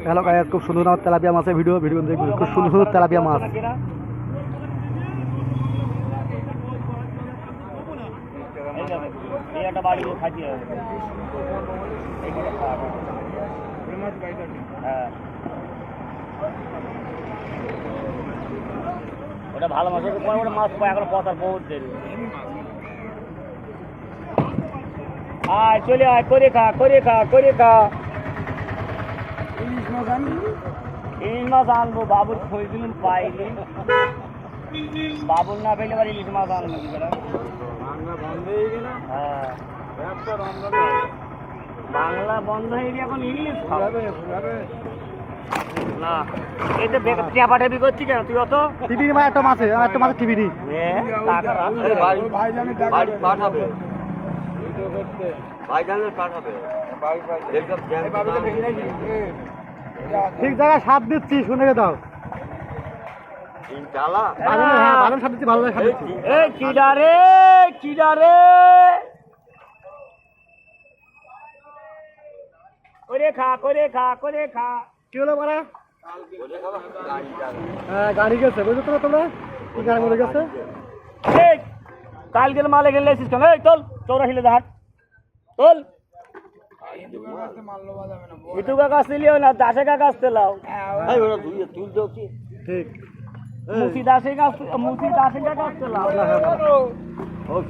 Hello guys, খুব সুন্দর tilapia মাছের ভিডিও দেখবেন। খুব সুন্দর সুন্দর তেলাপিয়া মাছ। ওটা ভালো মাছ, ওটা মাছ পায় এখন পচার বহুত দেরি। আয় চলে আয়, করে খা করে খা করে খা। ইলিশ মাছ আনবো, বাবুর খোঁজ দিলাম পাইনি। বাবুর না পেলে এবার ইলিশ মাছ আনবো কি করে? হ্যাঁ, বাংলা বন্ধ হয়ে গিয়ে এখন ইংলিশ খাবে না। এই তো টেপাটেপি করছি কেন তুই? অত টিভি একটা মাছের টিভি নি ঠিক জায়গায় সাপ দিচ্ছি, শুনে দাও। ভালো সাপ দিচ্ছি, ভালো সাপ দিচ্ছি। এই কিডা রে কিডা রে, করে খা করে খা করে খা। কি হলো মারা? গাড়ি গেছে, বুঝছো তো তোমরা? গাড়ি মরে গেছে। এই কালকের মালে গেলে এসেছিস কেন? এই তোল 84 হাট তোল। ইটু কাকা ছিলিও না, দাসে কাকা লাও। ঠিক মুসি দাসে কাকা লাও।